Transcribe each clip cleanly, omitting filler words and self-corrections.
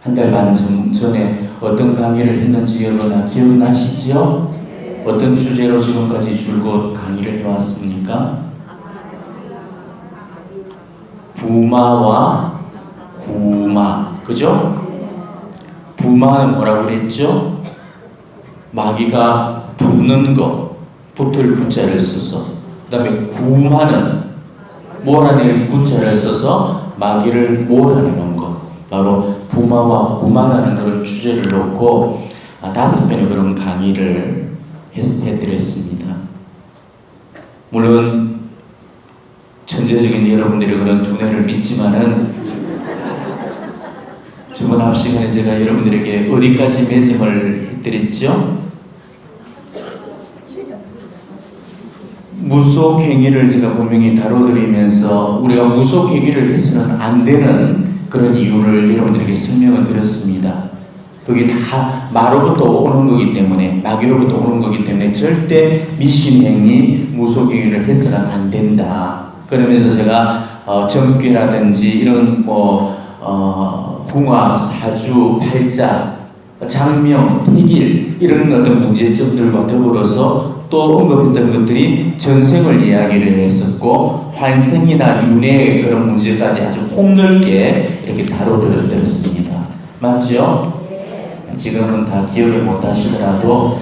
한 달 반 전에 어떤 강의를 했는지 여러분 다 기억나시죠? 어떤 주제로 지금까지 줄곧 강의를 해왔습니까? 부마와 구마, 그죠? 부마는 뭐라고 그랬죠? 마귀가 붙는 거, 붙을 구자를 써서. 그 다음에 구마는 몰아낼 구자를 써서 마귀를 몰아내는 거. 바로 부마와 구마라는 그런 주제를 놓고 5편의 그런 강의를 해드렸습니다. 물론 천재적인 여러분들이 그런 두뇌를 믿지만은 저번 앞 시간에 제가 여러분들에게 어디까지 매점을 해드렸죠? 무속행위를 제가 분명히 다뤄드리면서 우리가 무속행위를 해서는 안 되는 그런 이유를 여러분들에게 설명을 드렸습니다. 그게 다 마로부터 오는 거기 때문에, 마귀로부터 오는 거기 때문에 절대 미신행위, 무속행위를 해서는 안 된다. 그러면서 제가 점괘라든지 이런 궁합, 사주, 팔자, 장명, 태길 이런 어떤 문제점들과 더불어서 또 언급했던 것들이 전생을 이야기를 했었고 환생이나 윤회의 그런 문제까지 아주 폭넓게 이렇게 다뤄드렸습니다. 맞죠? 지금은 다 기억을 못 하시더라도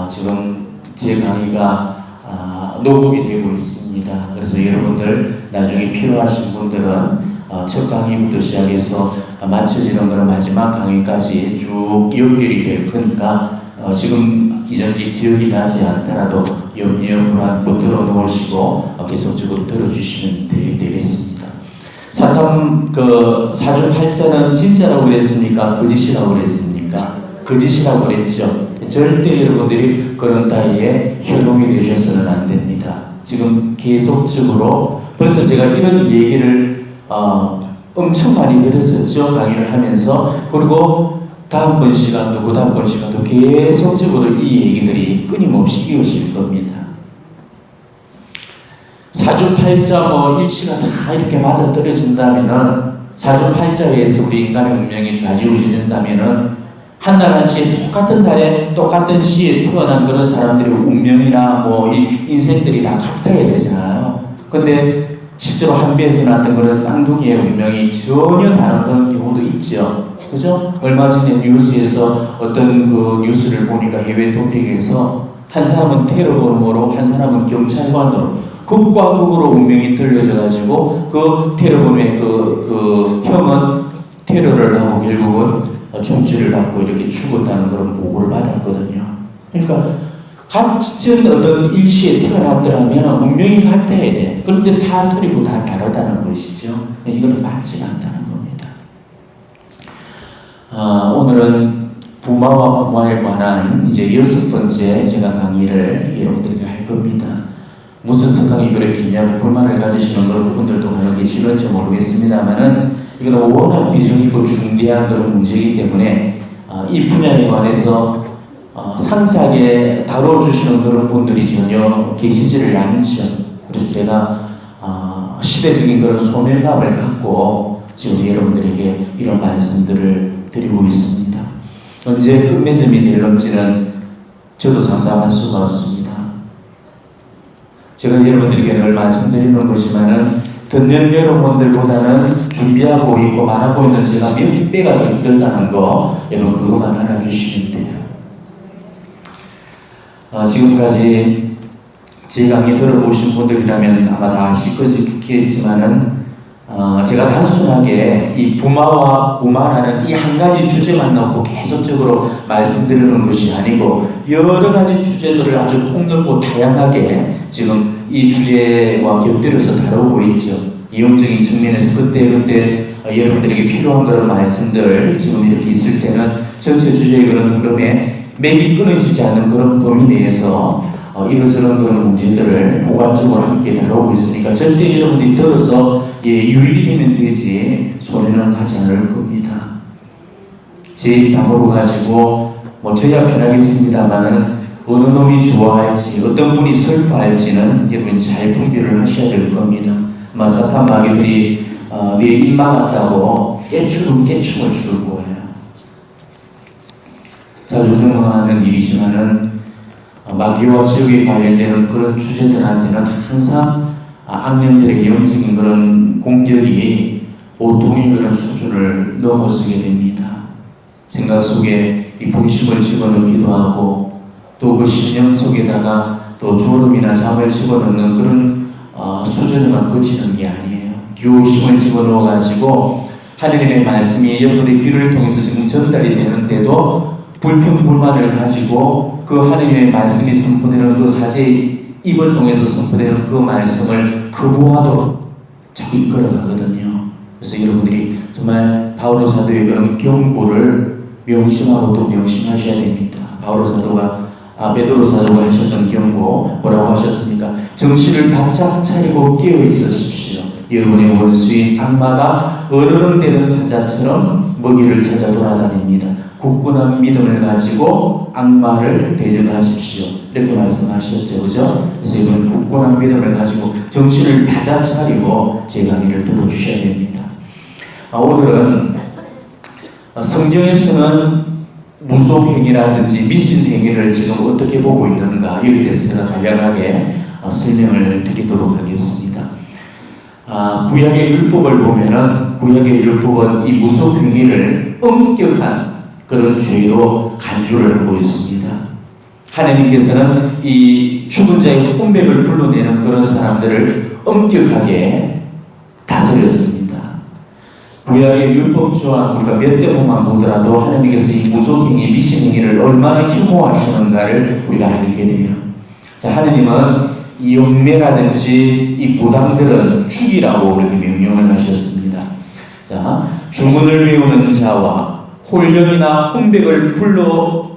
지금 제 강의가 녹음이 되고 있습니다. 그래서 여러분들 나중에 필요하신 분들은 첫 강의부터 시작해서 마쳐지는 그런 마지막 강의까지 쭉 연결이 될 거니까 지금 이전에 기억이 나지 않더라도 염려불안 못 들어놓으시고 계속적으로 들어주시면 되겠습니다. 사주팔자는 진짜라고 그랬습니까? 거짓이라고 그랬습니까? 거짓이라고 그랬죠. 절대 여러분들이 그런 따위에 현혹이 되셔서는 안 됩니다. 지금 계속적으로 벌써 제가 이런 얘기를 엄청 많이 들었었죠. 강의를 하면서. 그리고 다음번 시간도 그 다음번 시간도 계속적으로 이 얘기들이 끊임없이 이어질 겁니다. 사주팔자 일시가 다 이렇게 맞아 떨어진다면은 사주팔자에서 우리 인간의 운명이 좌지우지된다면은 한 날 한 시에 똑같은 날에 똑같은 시에 태어난 그런 사람들의 운명이나 이 인생들이 다 같아야 되잖아요. 근데 실제로 한비에서 났던 그런 쌍둥이의 운명이 전혀 다른 그런 경우도 있죠. 그죠? 얼마 전에 뉴스에서 어떤 그 뉴스를 보니까 해외 토픽에서 한 사람은 테러범으로 한 사람은 경찰관으로 극과 극으로 운명이 들려져가지고 그 테러범의 그 형은 테러를 하고 결국은 총질을 받고 이렇게 죽었다는 그런 보고를 받았거든요. 그러니까 같은 어떤 일시에 태어났더라면 운명이 같아야 돼. 그런데 다 틀리고 다 다르다는 것이죠. 이건 맞지 않다는 겁니다. 오늘은 부마와 구마에 관한 이제 6번째 제가 강의를 여러분들에게 할 겁니다. 무슨 특강이 그렇게 기냐고 불만을 가지시는 그런 분들도 많이 계시는지 모르겠습니다만은 이건 워낙 비중 있고 중대한 그런 문제이기 때문에 이 분야에 관해서 상세하게 다뤄주시는 그런 분들이 전혀 계시지를 않죠. 그래서 제가 시대적인 그런 소멸감을 갖고 지금 여러분들에게 이런 말씀들을 드리고 있습니다. 언제 끝맺음이 될런지는 저도 장담할 수가 없습니다. 제가 여러분들에게 늘 말씀드리는 것이지만은 듣는 여러분들보다는 준비하고 있고 말하고 있는 제가 몇 배가 더 힘들다는 거 여러분 그것만 알아주시면 돼요. 지금까지 제 강의 들어보신 분들이라면 아마 다 아시겠지만은 제가 단순하게 이 부마와 구마라는 이 한 가지 주제만 놓고 계속적으로 말씀드리는 것이 아니고 여러 가지 주제들을 아주 폭넓고 다양하게 지금 이 주제와 곁들여서 다루고 있죠. 이용적인 측면에서 그때 여러분들에게 필요한 그런 말씀들 지금 이렇게 있을 때는 전체 주제의 그런 흐름에 맥이 끊어지지 않는 그런 범위 내에서 이런저런 그런 문제들을 포괄적으로 함께 다루고 있으니까 절대 여러분들이 들어서 유익이 되면 되지 손해는 가지 않을 겁니다. 제 입 다물어 가지고 저야 편하겠습니다만은 어느 놈이 좋아할지 어떤 분이 슬퍼할지는 여러분 잘 분별을 하셔야 될 겁니다. 사탄 마귀들이 내 입 막았다고 깨춤을 출 거예요. 자주 경험하는 일이지만은 마귀와 지옥에 관련되는 그런 주제들한테는 항상 악령들의 영적인 그런 공격이 보통의 그런 수준을 넘어서게 됩니다. 생각 속에 이 불신을 집어넣기도 하고 또 그 심령 속에다가 또 졸음이나 잠을 집어넣는 그런 수준에만 그치는 게 아니에요. 교심을 집어넣어 가지고 하느님의 말씀이 여러분의 귀를 통해서 지금 전달이 되는데도 불평불만을 가지고 그 하느님의 말씀이 선포되는 그 사제의 입을 통해서 선포되는 그 말씀을 거부하도록 자꾸 이끌어가거든요. 그래서 여러분들이 정말 바오로 사도의 그런 경고를 명심하고 또 명심하셔야 됩니다. 바오로 사도가 베드로 사도가 하셨던 경고 뭐라고 하셨습니까? 정신을 바짝 차리고 깨어 있으십시오. 여러분의 원수인 악마가 어른되는 사자처럼 먹이를 찾아 돌아다닙니다. 굳건한 믿음을 가지고 악마를 대적하십시오. 이렇게 말씀하셨죠, 그죠? 그래서 여러분 굳건한 믿음을 가지고 정신을 바짝 차리고 제 강의를 들어주셔야 됩니다. 오늘은 성경에서는 무속행위라든지 미신행위를 지금 어떻게 보고 있는가 여기에 대해서 제가 간략하게 설명을 드리도록 하겠습니다. 구약의 율법을 보면은 구약의 율법은 이 무속행위를 엄격한 그런 죄로 간주를 하고 있습니다. 하나님께서는 이 죽은 자의 혼백을 불러내는 그런 사람들을 엄격하게 다스렸습니다. 구약의 율법 조항 우리가 몇 대목만 보더라도 하나님께서 이 무속행위, 미신행위를 얼마나 혐오하시는가를 우리가 알게 돼요. 자, 하나님은 이 영매라든지 이 무당들은 죽이라고 이렇게 명령을 하셨습니다. 자, 주문을 외우는 자와 홀령이나 혼백을 불러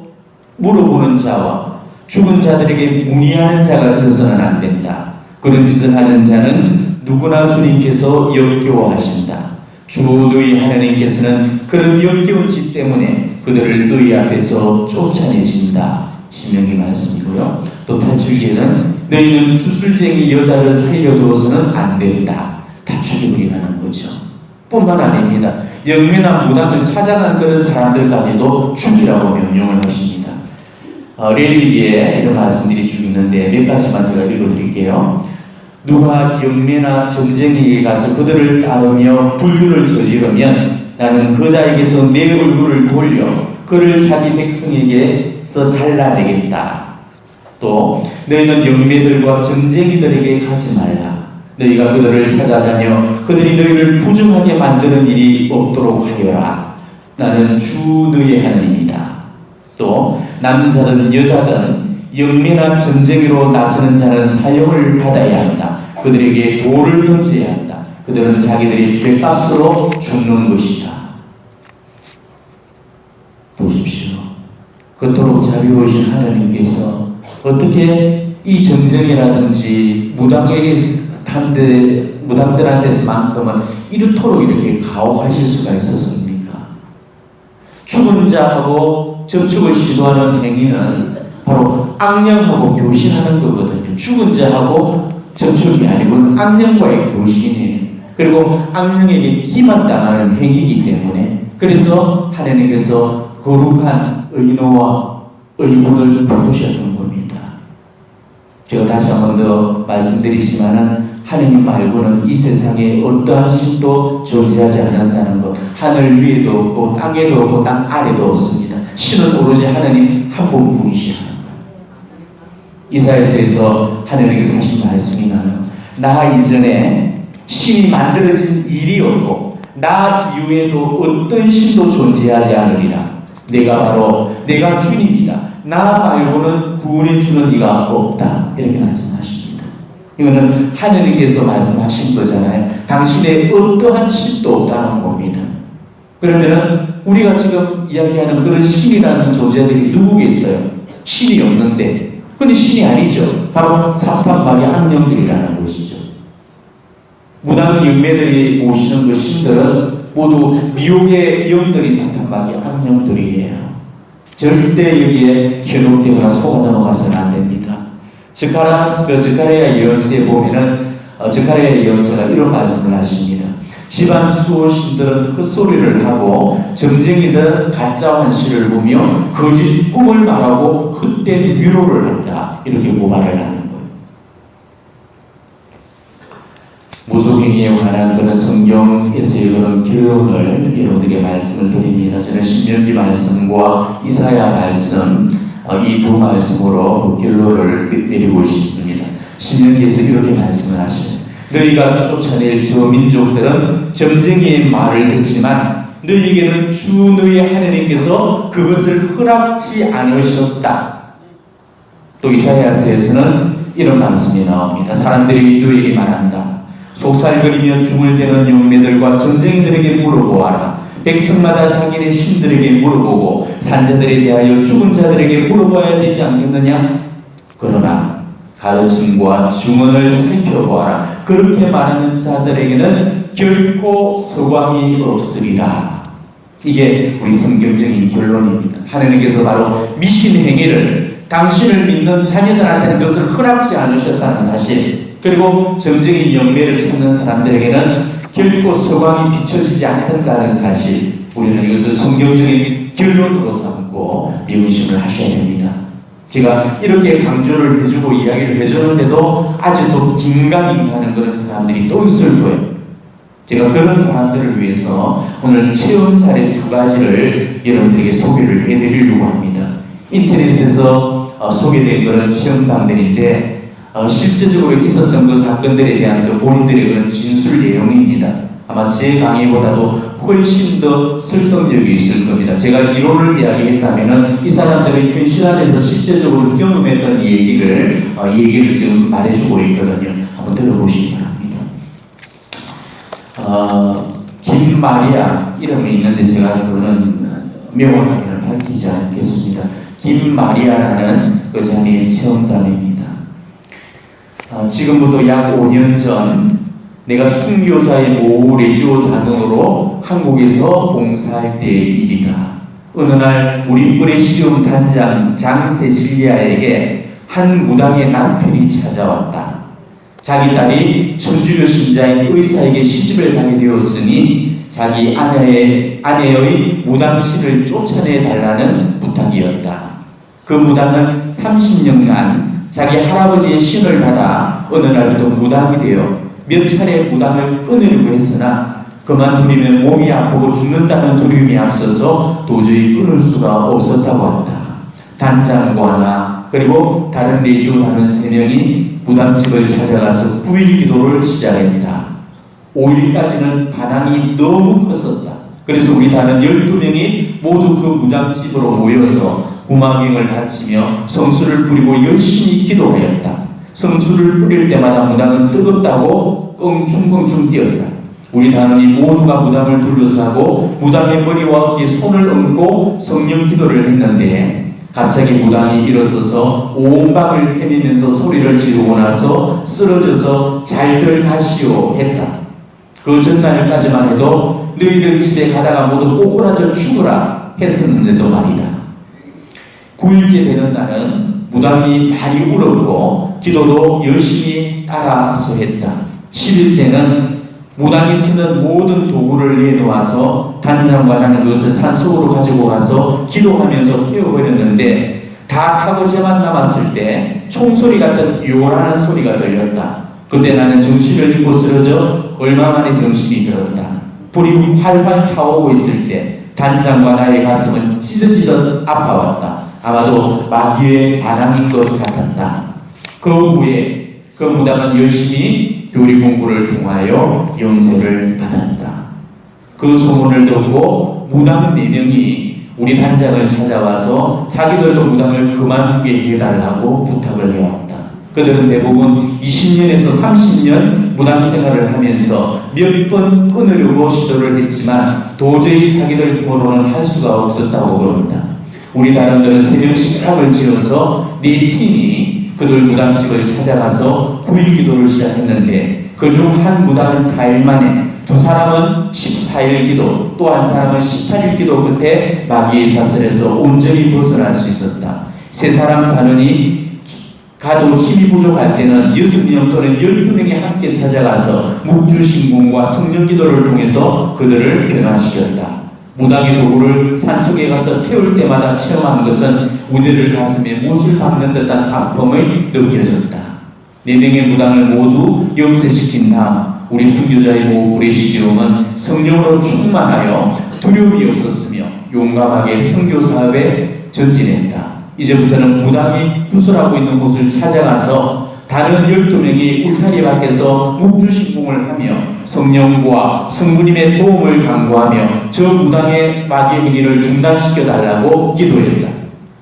물어보는 자와 죽은 자들에게 문의하는 자가 있어서는 안 된다. 그런 짓을 하는 자는 누구나 주님께서 역겨워하신다. 주 너희 하나님께서는 그런 역겨운 짓 때문에 그들을 너희 앞에서 쫓아내신다. 신명기 말씀이고요. 또 탈출기에는 너희는 주술쟁이 여자를 살려두어서는 안 된다. 다 죽여버리라는 거죠. 뿐만 아닙니다. 영매나 무당을 찾아간 그런 사람들까지도 죽이라고 명령을 하십니다. 레위기에 이런 말씀들이 쭉 있는데 몇 가지만 제가 읽어드릴게요. 누가 영매나 정쟁이에 가서 그들을 따르며 불륜을 저지르면 나는 그 자에게서 내 얼굴을 돌려 그를 자기 백성에게서 잘라내겠다. 또 너희는 영매들과 정쟁이들에게 가지 말라. 너희가 그들을 찾아다녀 그들이 너희를 부정하게 만드는 일이 없도록 하여라. 나는 주 너희 하나님이다. 또 남자든 여자든 영매나 정쟁이로 나서는 자는 사형을 받아야 한다. 그들에게 돌을 던져야 한다. 그들은 자기들의 죄값으로 죽는 것이다. 보십시오. 그토록 자비로우신 하나님께서 어떻게 이 정쟁이라든지 무당들한테서만큼은 이렇도록 이렇게 가혹하실 수가 있었습니까? 죽은 자하고 접촉을 시도하는 행위는 바로 악령하고 교신하는 거거든요. 죽은 자하고 접촉이 아니고 악령과의 교신이에요. 그리고 악령에게 기만당하는 행위이기 때문에 그래서 하나님께서 거룩한 의노와 의문을 부르셨던 겁니다. 제가 다시 한 번 더 말씀드리지만은 하나님 말고는 이 세상에 어떠한 신도 존재하지 않는다는 것. 하늘 위에도 없고 땅에도 없고 땅 아래도 없습니다. 신은 오로지 하나님 한 분뿐이시라. 이사야서에서 하나님께서 하신 말씀이 나 이전에 신이 만들어진 일이 없고 나 이후에도 어떤 신도 존재하지 않으리라. 내가 주님이다. 나 말고는 구원해 주는 이가 없다. 이렇게 말씀하십니다. 이거는 하나님께서 말씀하신 거잖아요. 당신의 어떠한 신도 없다는 겁니다. 그러면은 우리가 지금 이야기하는 그런 신이라는 존재들이 누구겠어요? 신이 없는데. 근데 신이 아니죠. 바로 사탄 마귀 악령들이라는 것이죠. 무당 영매들이 모시는 그 신들은 모두 미혹의 영들이 사탄 마귀 악령들이에요. 절대 여기에 현혹되거나 속아 넘어가서는 안 됩니다. 저카리아 예언서에 보면은 저카리아 예언자가 이런 말씀을 하십니다. 집안 수호신들은 헛소리를 하고 점쟁이들은 가짜 환시를 보며 거짓 꿈을 말하고 헛된 위로를 한다. 이렇게 고발을 하는 거예요. 무속행위에 관한 그런 성경에서의 그런 결론을 여러분들에게 말씀을 드립니다. 저는 신명기 말씀과 이사야 말씀 이 두 말씀으로 그 결론을 내리고 싶습니다. 신명기에서 이렇게 말씀을 하시죠. 너희가 쫓아낼 저 민족들은 점쟁이의 말을 듣지만 너희에게는 주 너희 하나님께서 그것을 허락치 않으셨다. 또 이사야서에서는 이런 말씀이 나옵니다. 사람들이 너희에게 말한다. 속살거리며 중을대는 용매들과 점쟁이들에게 물어보아라. 백성마다 자기네 신들에게 물어보고 산자들에 대하여 죽은 자들에게 물어봐야 되지 않겠느냐? 그러나 가르침과 증언을 살펴보아라. 그렇게 말하는 자들에게는 결코 서광이 없으리라. 이게 우리 성경적인 결론입니다. 하나님께서 바로 미신 행위를 당신을 믿는 자녀들한테는 그것을 허락지 않으셨다는 사실, 그리고 정정의 영매를 찾는 사람들에게는 결코 서광이 비춰지지 않는다는 사실, 우리는 이것을 성경적인 결론으로 삼고 명심을 하셔야 됩니다. 제가 이렇게 강조를 해주고 이야기를 해주는데도 아직도 긴가민가하는 그런 사람들이 또 있을 거예요. 제가 그런 사람들을 위해서 오늘 체험 사례 2가지를 여러분들에게 소개를 해드리려고 합니다. 인터넷에서 소개된 그런 체험담들인데 실제적으로 있었던 그 사건들에 대한 그 본인들의 그런 진술 내용입니다. 아마 제 강의보다도 훨씬 더 설득력이 있을 겁니다. 제가 이론을 이야기했다면은 이 사람들은 현실 안에서 실제적으로 경험했던 얘기를 지금 말해주고 있거든요. 한번 들어보시기 바랍니다. 김마리아 이름이 있는데 제가 그거는 명확하게는 밝히지 않겠습니다. 김마리아라는 그 자매의 체험담입니다. 지금부터 약 5년 전 내가 순교자의 모후 레지오 단원으로 한국에서 봉사할 때의 일이다. 어느 날 우리 프레시디움 단장 장세실리아에게 한 무당의 남편이 찾아왔다. 자기 딸이 천주교 신자인 의사에게 시집을 가게 되었으니 자기 아내의 무당씨를 쫓아내 달라는 부탁이었다. 그 무당은 30년간 자기 할아버지의 신을 받아 어느 날부터 무당이 되어 몇 차례 무당을 끊으려고 했으나 그만두면 몸이 아프고 죽는다는 두려움이 앞서서 도저히 끊을 수가 없었다고 한다. 단장과 나 그리고 다른 레지오 단원 3명이 무당집을 찾아가서 9일 기도를 시작했다. 5일까지는 반항이 너무 컸었다. 그래서 우리 단원 12명이 모두 그 무당집으로 모여서 구마경을 바치며 성수를 뿌리고 열심히 기도하였다. 성수를 뿌릴 때마다 무당은 뜨겁다고 껑충껑충 뛰었다. 우리 단원이 모두가 무당을 둘러싸고 무당의 머리와 어깨에 손을 얹고 성령 기도를 했는데 갑자기 무당이 일어서서 온 방을 헤매면서 소리를 지르고 나서 쓰러져서 잘들 가시오 했다. 그 전날까지만 해도 너희들 집에 가다가 모두 꼬꾸라져 죽으라 했었는데도 말이다. 9일째 되는 날은 무당이 많이 울었고 기도도 열심히 따라서 했다. 10일째는 무당이 쓰는 모든 도구를 내놓아서 단장과 나는 그것을 산속으로 가지고 가서 기도하면서 태워버렸는데 다 타고 제만 남았을 때 총소리 같은 요란한 소리가 들렸다. 그때 나는 정신을 잃고 쓰러져 얼마 만에 정신이 들었다. 불이 활활 타오고 있을 때 단장과 나의 가슴은 찢어지듯 아파왔다. 아마도 마귀의 반항인 것 같았다. 그 후에 그 무당은 열심히 교리 공부를 통하여 영세를 받았다. 그 소문을 듣고 무당 4명이 우리 단장을 찾아와서 자기들도 무당을 그만두게 해달라고 부탁을 해왔다. 그들은 대부분 20년에서 30년 무당 생활을 하면서 몇 번 끊으려고 시도를 했지만 도저히 자기들 힘으로는 할 수가 없었다고 그럽니다. 우리 단원들은 3명씩 짝을 지어서 4팀이 그들 무당집을 찾아가서 9일 기도를 시작했는데 그중 한 무당은 4일 만에, 2사람은 14일 기도, 또 한 사람은 18일 기도 끝에 마귀의 사슬에서 온전히 벗어날 수 있었다. 3사람 단원이 가도 힘이 부족할 때는 6명 또는 12명이 함께 찾아가서 묵주신공과 성령기도를 통해서 그들을 변화시켰다. 무당의 도구를 산속에 가서 태울 때마다 체험한 것은 우리를 가슴에 못을 박는 듯한 아픔이 느껴졌다. 4명의 무당을 모두 영세시킨 다음 우리 순교자의 모 브레시디움은 성령으로 충만하여 두려움이 없었으며 용감하게 선교 사업에 전진했다. 이제부터는 무당이 구설하고 있는 곳을 찾아가서 다른 12명이 울타리 밖에서 묵주신공을 하며 성령과 성부님의 도움을 간구하며 저 무당의 마귀 행위를 중단시켜 달라고 기도했다.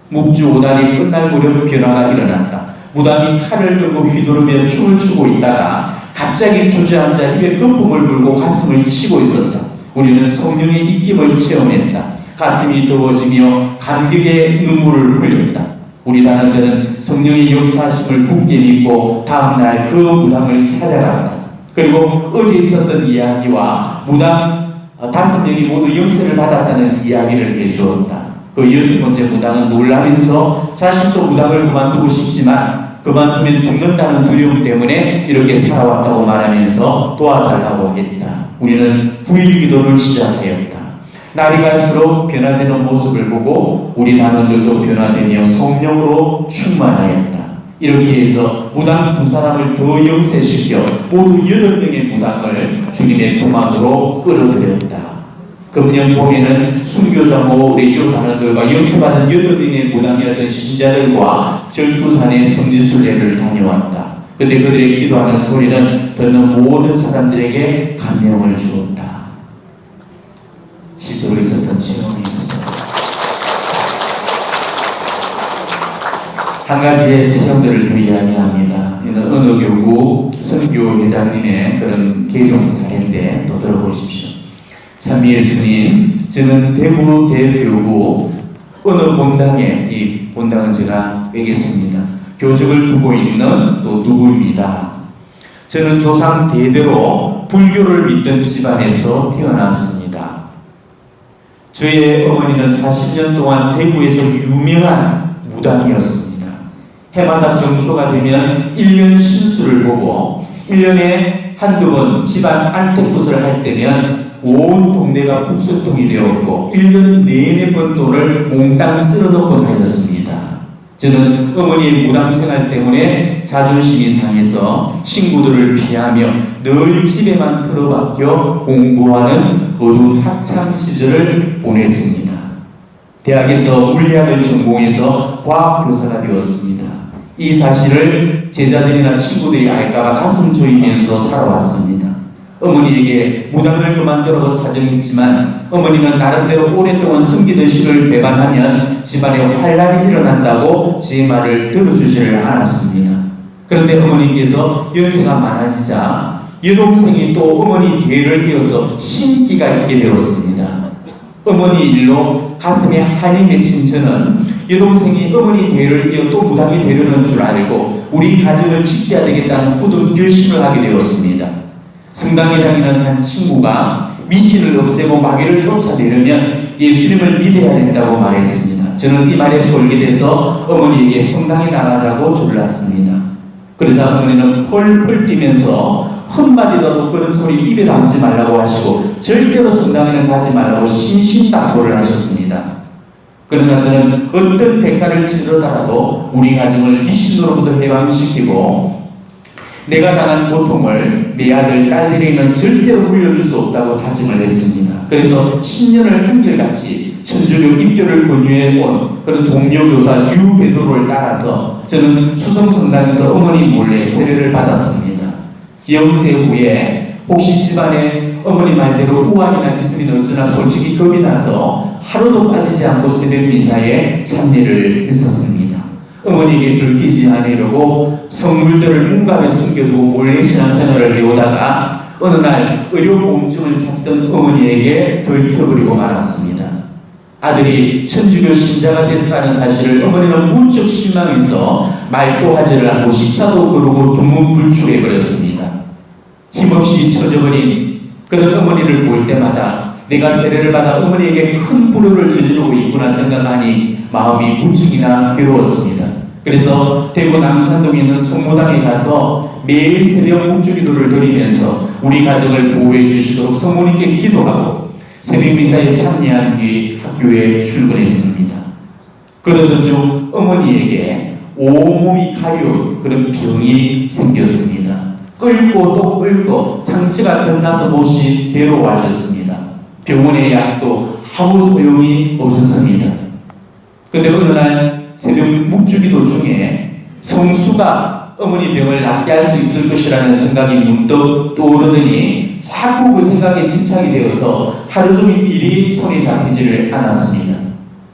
묵주 5단이 끝날 무렵 변화가 일어났다. 무당이 칼을 들고 휘두르며 춤을 추고 있다가 갑자기 주저앉아 입에 거품을 불고 가슴을 치고 있었다. 우리는 성령의 입김을 체험했다. 가슴이 뜨거워지며 감격의 눈물을 흘렸다. 우리 단원들은 성령의 역사하심을 굳게 믿고 다음날 그 무당을 찾아갔다. 그리고 어제 있었던 이야기와 무당 5명이 모두 영세를 받았다는 이야기를 해주었다. 그 6번째 무당은 놀라면서 자신도 무당을 그만두고 싶지만 그만두면 죽는다는 두려움 때문에 이렇게 살아왔다고 말하면서 도와달라고 했다. 우리는 9일 기도를 시작하였다. 날이 갈수록 변화되는 모습을 보고 우리 단원들도 변화되며 성령으로 충만하였다. 이렇게 해서 무당 2사람을 더 영세시켜 모두 8명의 무당을 주님의 품 안으로 끌어들였다. 금년 봄에는 순교자 모 레지오 단원들과 영세받은 8명의 무당이었던 신자들과 절두산의 성지순례를 다녀왔다. 그때 그들의 기도하는 소리는 듣는 모든 사람들에게 감명을 주었다. 실제로 있었던 체험이었습니다. 한 가지의 체험들을 더 이야기합니다. 이는 어느 교구 선교회장님의 그런 개종 사례인데 또 들어보십시오. 찬미 예수님, 저는 대구 대교구 어느 본당에, 이 본당은 제가 빼겠습니다. 교직을 두고 있는 또 누구입니다. 저는 조상 대대로 불교를 믿던 집안에서 태어났습니다. 저의 어머니는 40년 동안 대구에서 유명한 무당이었습니다. 해마다 정초가 되면 1년 신수를 보고 1년에 한두 번 집안 안택굿을 할 때면 온 동네가 북소통이 되었고 1년 내내 번 돈을 몽땅 쓸어놓곤 하였습니다. 저는 어머니의 무당 생활 때문에 자존심이 상해서 친구들을 피하며 늘 집에만 틀어박혀 공부하는 어두운 학창 시절을 보냈습니다. 대학에서 물리학을 전공해서 과학교사가 되었습니다. 이 사실을 제자들이나 친구들이 알까봐 가슴 조이면서 살아왔습니다. 어머니에게 무당을 그만두라고 사정했지만 어머니는 나름대로 오랫동안 숨기던 시를 배반하면 집안에 환란이 일어난다고 제 말을 들어주지를 않았습니다. 그런데 어머니께서 연세가 많아지자 여동생이 또 어머니 뒤를 이어서 신기가 있게 되었습니다. 어머니 일로 가슴에 한이 맺힌 저는 여동생이 어머니 뒤를 이어 또 무당이 되려는 줄 알고 우리 가정을 지켜야 되겠다는 굳은 결심을 하게 되었습니다. 성당에 다니는 한 친구가 미신을 없애고 마귀를 쫓아내려면 예수님을 믿어야 된다고 말했습니다. 저는 이 말에 솔깃해서 어머니에게 성당에 나가자고 졸랐습니다. 그러자 어머니는 펄펄 뛰면서 헛말이라도 그런 소리 입에 담지 말라고 하시고 절대로 성당에는 가지 말라고 신신당부를 하셨습니다. 그러나 저는 어떤 대가를 치르더라도 우리 가정을 미신으로부터 해방시키고 내가 당한 고통을 내 아들, 딸들에게는 절대로 물려줄 수 없다고 다짐을 했습니다. 그래서 10년을 한결같이 천주교 입교를 권유해온 그런 동료교사 유베드로를 따라서 저는 수성성당에서 어머니 몰래 세례를 받았습니다. 영세 후에 혹시 집안에 어머니 말대로 우환이나 있으면 어쩌나 솔직히 겁이 나서 하루도 빠지지 않고 새벽 미사에 참여를 했었습니다. 어머니에게 들키지 않으려고 성물들을 문갑에 숨겨두고 몰래 신앙생활을 해오다가 어느 날 의료보험증을 찾던 어머니에게 들켜버리고 말았습니다. 아들이 천주교 신자가 됐다는 사실을 어머니는 무척 실망해서 말도 하지를 않고 식사도 거르고 두문불출해버렸습니다. 힘없이 처져버린 그런 어머니를 볼 때마다 내가 세례를 받아 어머니에게 큰 불효를 저지르고 있구나 생각하니 마음이 무척이나 괴로웠습니다. 그래서 대구 남산동에 있는 성모당에 가서 매일 새벽 묵주기도를 드리면서 우리 가정을 보호해 주시도록 성모님께 기도하고 새벽 미사에 참여한 뒤 학교에 출근했습니다. 그러던 중 어머니에게 온몸이 가려운 그런 병이 생겼습니다. 끓고 또 끓고 상처가 덧나서 몹시 괴로워하셨습니다. 병원의 약도 아무 소용이 없었습니다. 근데 어느 날 새벽 묵주기도 중에 성수가 어머니 병을 낫게 할 수 있을 것이라는 생각이 문득 떠오르더니 자꾸 그 생각에 집착이 되어서 하루 종일 일이 손에 잡히지를 않았습니다.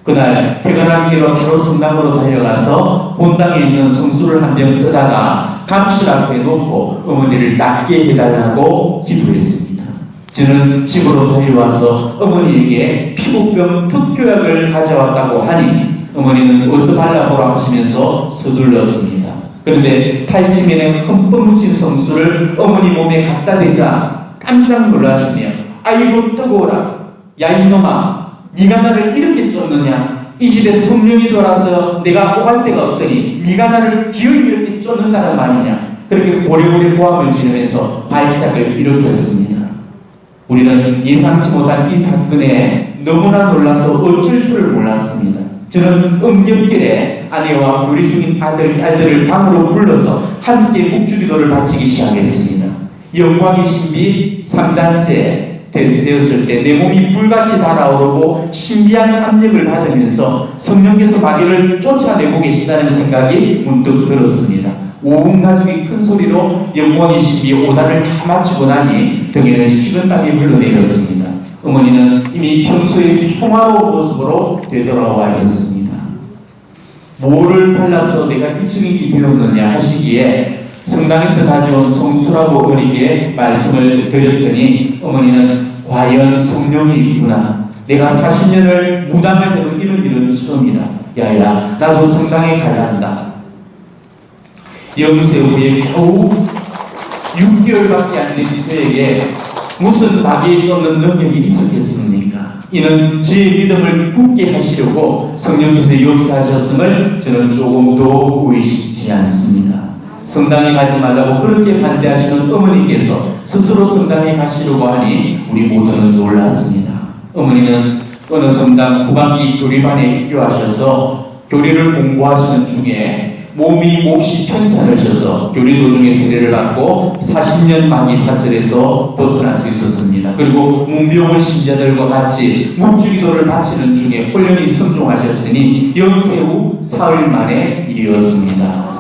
그날 퇴근한 길로 바로 성당으로 달려가서 본당에 있는 성수를 한 병 떠다가 감실 앞에 놓고 어머니를 낫게 해달라고 기도했습니다. 저는 집으로 달려와서 어머니에게 피부병 특효약을 가져왔다고 하니 어머니는 어서 발라보라 하시면서 서둘렀습니다. 그런데 탈지면에 흠뻑 묻힌 성수를 어머니 몸에 갖다 대자 깜짝 놀라시며 아이고 뜨거워라. 야 이놈아, 네가 나를 이렇게 쫓느냐? 이 집에 성령이 돌아서 내가 오갈 데가 없더니 네가 나를 기어이 이렇게 쫓는다는 말이냐? 그렇게 고래고래 고함을 지르면서 발작을 일으켰습니다. 우리는 예상치 못한 이 사건에 너무나 놀라서 어쩔 줄을 몰랐습니다. 저는 음경길에 아내와 교리 중인 아들, 딸들을 방으로 불러서 함께 묵주기도를 바치기 시작했습니다. 영광의 신비 3단째 되었을 때 내 몸이 불같이 달아오르고 신비한 압력을 받으면서 성령께서 마귀를 쫓아내고 계시다는 생각이 문득 들었습니다. 온 가족이 큰 소리로 영광의 신비 5단을 다 마치고 나니 등에는 식은땀이 흘러내렸습니다. 어머니는 이미 평소의 평화로운 모습으로 되돌아와 있었습니다. 뭐를 발라서 내가 이 증인이 되었느냐 하시기에 성당에서 가져온 성수라고 어머니께 말씀을 드렸더니 어머니는 과연 성령이 있구나. 내가 40년을 무당을 해도 이런 일은 처음이다. 야야, 나도 성당에 갈란다. 영세 후에 겨우 6개월밖에 안 된 저에게 무슨 마귀에 쫓는 능력이 있었겠습니까? 이는 제 믿음을 굳게 하시려고 성령께서 역사하셨음을 저는 조금도 의식지 않습니다. 성당에 가지 말라고 그렇게 반대하시는 어머니께서 스스로 성당에 가시려고 하니 우리 모두는 놀랐습니다. 어머니는 어느 성당 후반기 교리반에 입교하셔서 교리를 공부하시는 중에 몸이 몹시 편찮으셔서 교리 도중에 세례를 받고 40년 마귀 사슬에서 벗어날 수 있었습니다. 그리고 문병원 신자들과 같이 묵주기도를 바치는 중에 훈련이 성종하셨으니 연세 후 사흘 만의 일이었습니다.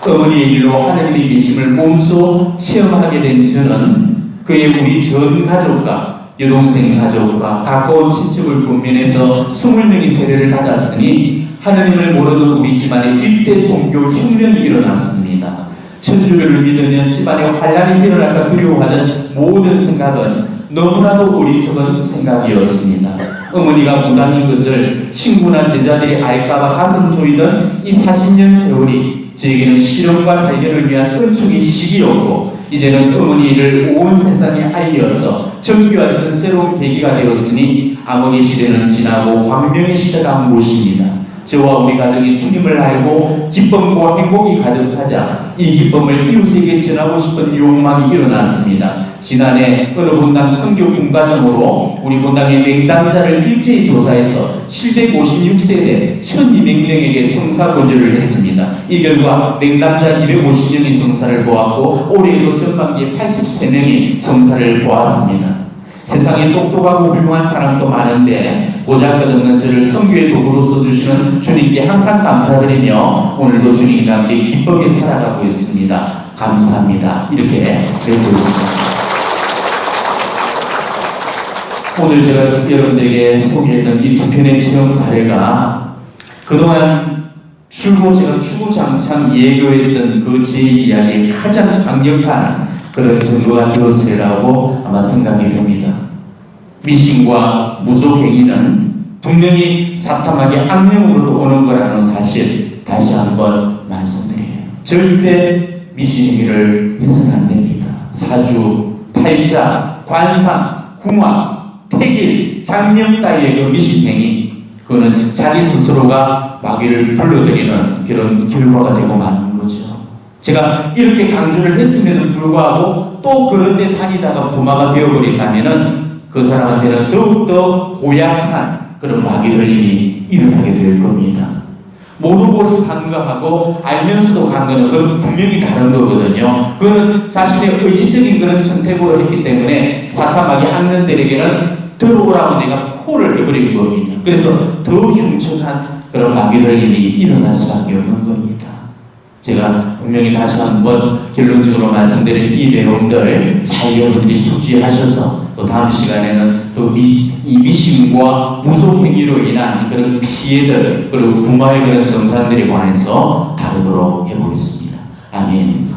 어머니의 일로 하나님의 계심을 몸소 체험하게 된 저는 그의 우리 전 가족과 여동생 가족과 가까운 친척을 권면해서 20명이 세례를 받았으니 하나님을 모르는 우리 집안에 일대 종교 혁명이 일어났습니다. 천주교를 믿으면 집안에 환란이 일어날까 두려워하는 모든 생각은 너무나도 어리석은 생각이었습니다. 어머니가 무당인 것을 친구나 제자들이 알까봐 가슴 조이던 이 40년 세월이 저에게는 실험과 발견을 위한 은총의 시기였고 이제는 어머니를 온 세상에 알려서 정교할 수 있는 새로운 계기가 되었으니 암흑의 시대는 지나고 광명의 시대가 온 것입니다. 저와 우리 가정이 주님을 알고 기쁨과 행복이 가득하자 이 기쁨을 이웃에게 전하고 싶은 욕망이 일어났습니다. 지난해 어느 본당 선교 공과정으로 우리 본당의 맹단자를 일제히 조사해서 756세대 1200명에게 성사 권유를 했습니다. 이 결과 맹단자 250명이 성사를 보았고 올해에도 전반기에 83명이 성사를 보았습니다. 세상에 똑똑하고 훌륭한 사람도 많은데 보잘것없는 저를 선교의 도구로 써주시는 주님께 항상 감사드리며 오늘도 주님과 함께 기쁘게 살아가고 있습니다. 감사합니다. 이렇게 드리고 있습니다. 오늘 제가 여러분들에게 소개했던 이 두 편의 체험 사례가 그동안 제가 추구장창 예교했던 그 제 이야기의 가장 강력한 그런 증거가 되었으리라고 아마 생각이 됩니다. 미신과 무속행위는 분명히 사탄에게 악령으로 오는 거라는 사실 다시 한번 말씀드려요. 절대 미신행위를 해서는 안 됩니다. 사주, 팔자, 관상, 궁합, 태길, 장명 따위의 그 미신행위 그거는 자기 스스로가 마귀를 불러들이는 그런 결과가 되고 마는 거죠. 제가 이렇게 강조를 했음에도 불구하고 또 그런 데 다니다가 부마가 되어버린다면은 그 사람한테는 더욱더 고약한 그런 마귀 들림이 일어나게 될 겁니다. 모르고 간거하고 알면서도 간 거는 그건 분명히 다른 거거든요. 그거는 자신의 의식적인 그런 선택으로 했기 때문에 사탄 마귀 악년들에게는 들어오라고 내가 콜을 해버린 겁니다. 그래서 더 흉측한 그런 마귀 들림이 일어날 수밖에 없는 겁니다. 제가 분명히 다시 한번 결론적으로 말씀드린 이 내용들 잘 여러분들이 숙지하셔서 또 다음 시간에는 또 이 미심과 무속행위로 인한 그런 피해들 그리고 구마의 그런 정상들에 관해서 다루도록 해보겠습니다. 아멘.